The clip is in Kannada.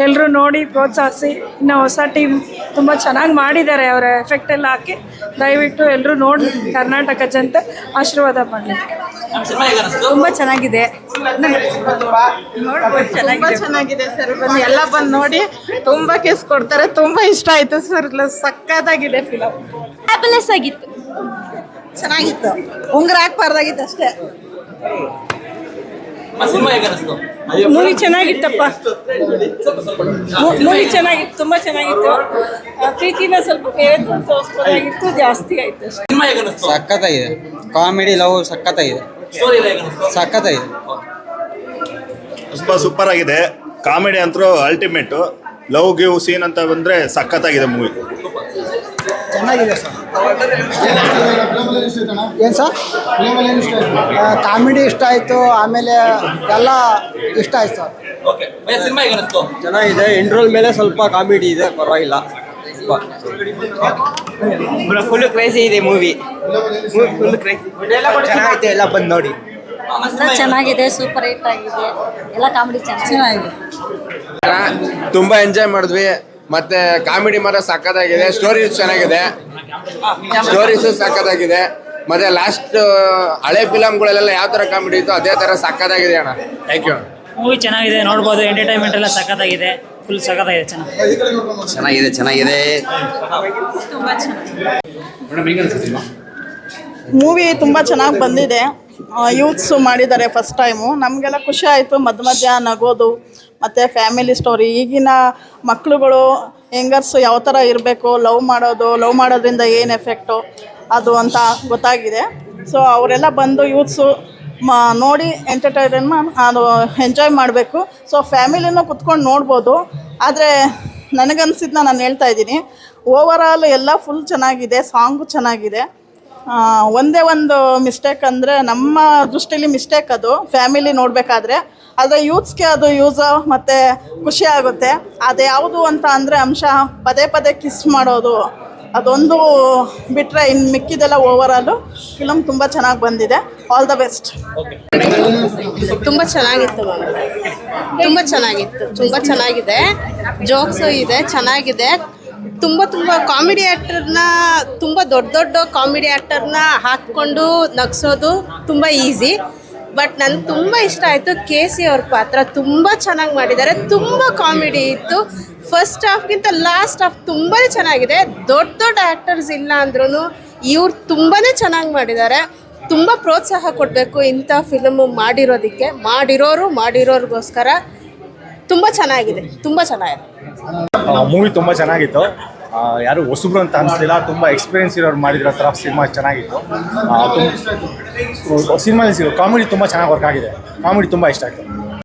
ಎಲ್ಲರೂ ನೋಡಿ ಪ್ರೋತ್ಸಾಹಿಸಿ. ಇನ್ನು ಹೊಸ ಟೀಮ್ ತುಂಬ ಚೆನ್ನಾಗಿ ಮಾಡಿದ್ದಾರೆ, ಅವರ ಎಫೆಕ್ಟ್ ಎಲ್ಲ ಹಾಕಿ. ದಯವಿಟ್ಟು ಎಲ್ಲರೂ ನೋಡಿ ಕರ್ನಾಟಕ ಜನತೆ ಆಶೀರ್ವಾದ ಮಾಡಲಿ. ತುಂಬ ಚೆನ್ನಾಗಿದೆ, ಚೆನ್ನಾಗಿದೆ ಸರ್. ಎಲ್ಲ ಬಂದು ನೋಡಿ ತುಂಬ ಕಿಸ್ ಕೊಡ್ತಾರೆ. ತುಂಬ ಇಷ್ಟ ಆಯಿತು ಸರ್. ಸಕ್ಕತ್ತಾಗಿದೆ ಫಿಲಮ್. ಫ್ಯಾಬುಲಸ್ ಆಗಿತ್ತು, ಚೆನ್ನಾಗಿತ್ತು. ಉಂಗುರ ಹಾಕ್ಬಾರ್ದಾಗಿತ್ತು ಅಷ್ಟೇ. ಮೂವಿ ಚೆನ್ನಾಗಿತ್ತಪ್ಪ, ಮೂವಿ ಚೆನ್ನಾಗಿತ್ತು, ತುಂಬ ಚೆನ್ನಾಗಿತ್ತು. ಪ್ರೀತಿನ ಸ್ವಲ್ಪ ಬೇರೆ ತೋರಿಸ್ಬೋದಾಗಿತ್ತು, ಜಾಸ್ತಿ ಆಯಿತು. ಸಖತ್ತಾಗಿದೆ, ಕಾಮಿಡಿ ಲವ್ ಸಖತ್ತಾಗಿದೆ, ಸಖತ್ತಾಗಿದೆ, ತುಂಬ ಸೂಪರ್ ಆಗಿದೆ. ಕಾಮಿಡಿ ಅಂತೂ ಅಲ್ಟಿಮೇಟು. ಲವ್ ಗಿವ್ ಸೀನ್ ಅಂತ ಬಂದರೆ ಸಖತ್ತಾಗಿದೆ ಮೂವಿ. ಚೆನ್ನಾಗಿದೆ ಸರ್. ಏನು ಸರ್? ಕಾಮಿಡಿ ಇಷ್ಟ ಆಯಿತು, ಆಮೇಲೆ ಎಲ್ಲ ಇಷ್ಟ ಆಯ್ತು ಸರ್. ಚೆನ್ನಾಗಿದೆ. ಇಂಟ್ರೋಲ್ ಮೇಲೆ ಸ್ವಲ್ಪ ಕಾಮಿಡಿ ಇದೆ, ಪರವಾಗಿಲ್ಲ. ಫುಲ್ ಕ್ರೇಜಿ ಇದೆ ಮೂವಿ, ಫುಲ್ ಕ್ರೇಜಿ. ಚೆನ್ನಾಗೈತೆ, ಎಲ್ಲ ಬಂದು ನೋಡಿ. ಚೆನ್ನಾಗಿದೆ, ಸೂಪರ್ ಹಿಟ್ ಆಗಿದೆ, ಎಲ್ಲ ಕಾಮಿಡಿ ಚೆನ್ನಾಗಿದೆ. ತುಂಬಾ ಎಂಜಾಯ್ ಮಾಡಿದ್ವಿ. ಮತ್ತೆ ಕಾಮಿಡಿ ಮಾತ್ರ ಸಖತ್ತಾಗಿದೆ, ಸ್ಟೋರೀಸ್ ಚೆನ್ನಾಗಿದೆ, ಸ್ಟೋರೀಸು ಸಖತ್ತಾಗಿದೆ. ಮತ್ತೆ ಲಾಸ್ಟ್ ಹಳೆ ಫಿಲಮ್ಗಳಲ್ಲೆಲ್ಲ ಯಾವ ಥರ ಕಾಮಿಡಿ ಇತ್ತು ಅದೇ ಥರ ಸಖತ್ತಾಗಿದೆ ಅಣ್ಣ. Thank you. ಮೂವಿ ಚೆನ್ನಾಗಿದೆ, ನೋಡ್ಬೋದು. ಎಂಟರ್ಟೈನ್ಮೆಂಟ್ ಎಲ್ಲ ಸಖತ್ತಾಗಿದೆ, ಫುಲ್ ಸಖತ್ತಾಗಿದೆ, ಚೆನ್ನಾಗಿದೆ, ಚೆನ್ನಾಗಿದೆ. ಮೂವಿ ತುಂಬ ಚೆನ್ನಾಗಿ ಬಂದಿದೆ. ಯೂತ್ಸು ಮಾಡಿದ್ದಾರೆ ಫಸ್ಟ್ ಟೈಮು. ನಮಗೆಲ್ಲ ಖುಷಿ ಆಯಿತು. ಮಧ್ಯ ನಗೋದು ಮತ್ತು ಫ್ಯಾಮಿಲಿ ಸ್ಟೋರಿ. ಈಗಿನ ಮಕ್ಕಳುಗಳು ಯಂಗರ್ಸು ಯಾವ ಥರ ಇರಬೇಕು, ಲವ್ ಮಾಡೋದ್ರಿಂದ ಏನು ಎಫೆಕ್ಟು ಅದು ಅಂತ ಗೊತ್ತಾಗಿದೆ. ಸೊ ಅವರೆಲ್ಲ ಬಂದು ಯೂತ್ಸು ನೋಡಿ ಎಂಟರ್ಟೈನ್ಮೆಂಟ್ ಅದು ಎಂಜಾಯ್ ಮಾಡಬೇಕು. ಸೊ ಫ್ಯಾಮಿಲಿನೂ ಕುತ್ಕೊಂಡು ನೋಡ್ಬೋದು. ಆದರೆ ನನಗನ್ಸಿದ್ದನ್ನ ನಾನು ಹೇಳ್ತಾ ಇದ್ದೀನಿ. ಓವರಾಲ್ ಎಲ್ಲ ಫುಲ್ ಚೆನ್ನಾಗಿದೆ, ಸಾಂಗು ಚೆನ್ನಾಗಿದೆ. ಒಂದೇ ಒಂದು ಮಿಸ್ಟೇಕ್ ಅಂದರೆ ನಮ್ಮ ದೃಷ್ಟಿಲಿ ಮಿಸ್ಟೇಕ್, ಅದು ಫ್ಯಾಮಿಲಿ ನೋಡಬೇಕಾದ್ರೆ. ಆದರೆ ಯೂತ್ಸ್ಗೆ ಅದು ಯೂಸ್ ಮತ್ತು ಖುಷಿ ಆಗುತ್ತೆ. ಅದು ಯಾವುದು ಅಂತ ಅಂದರೆ ಅಂಶ ಪದೇ ಪದೇ ಕಿಸ್ ಮಾಡೋದು, ಅದೊಂದು ಬಿಟ್ಟರೆ ಇನ್ನು ಮಿಕ್ಕಿದೆಲ್ಲ ಓವರಾಲು ಫಿಲಮ್ ತುಂಬ ಚೆನ್ನಾಗಿ ಬಂದಿದೆ. All the best. ತುಂಬ ಚೆನ್ನಾಗಿತ್ತು ಮ್ಯಾಮ್, ತುಂಬ ಚೆನ್ನಾಗಿತ್ತು, ತುಂಬ ಚೆನ್ನಾಗಿದೆ. ಜೋಕ್ಸು ಇದೆ, ಚೆನ್ನಾಗಿದೆ. ತುಂಬ ಕಾಮಿಡಿ ಆ್ಯಕ್ಟರ್ನ, ತುಂಬ ದೊಡ್ಡ ಕಾಮಿಡಿ ಆ್ಯಕ್ಟರ್ನ ಹಾಕ್ಕೊಂಡು ನಗಿಸೋದು ತುಂಬ ಈಸಿ. ಬಟ್ ನನಗೆ ತುಂಬ ಇಷ್ಟ ಆಯಿತು KC ಅವ್ರ ಪಾತ್ರ. ತುಂಬ ಚೆನ್ನಾಗಿ ಮಾಡಿದ್ದಾರೆ, ತುಂಬ ಕಾಮಿಡಿ ಇತ್ತು. ಫಸ್ಟ್ ಹಾಫ್ಗಿಂತ ಲಾಸ್ಟ್ ಹಾಫ್ ತುಂಬಾ ಚೆನ್ನಾಗಿದೆ. ದೊಡ್ಡ ಆ್ಯಕ್ಟರ್ಸ್ ಇಲ್ಲ ಅಂದ್ರೂ ಇವ್ರು ತುಂಬಾ ಚೆನ್ನಾಗಿ ಮಾಡಿದ್ದಾರೆ. ತುಂಬ ಪ್ರೋತ್ಸಾಹ ಕೊಡಬೇಕು ಇಂಥ ಫಿಲಮು ಮಾಡಿರೋರಿಗೋಸ್ಕರ. ತುಂಬ ಚೆನ್ನಾಗಿದೆ, ತುಂಬ ಚೆನ್ನಾಗಿದೆ. ಮೂವಿ ತುಂಬ ಚೆನ್ನಾಗಿತ್ತು. ಯಾರು ಹೊಸಬ್ರು ಅಂತ ಅನಿಸ್ಲಿಲ್ಲ, ತುಂಬ ಎಕ್ಸ್ಪೀರಿಯನ್ಸ್ ಇರೋರು ಮಾಡಿರೋ ಥರ ಸಿನಿಮಾ ಚೆನ್ನಾಗಿತ್ತು. ಸಿನಿಮಾ ಕಾಮಿಡಿ ತುಂಬ ಚೆನ್ನಾಗಿ ವರ್ಕ್ ಆಗಿದೆ, ಕಾಮಿಡಿ ತುಂಬ ಇಷ್ಟ ಆಯಿತು.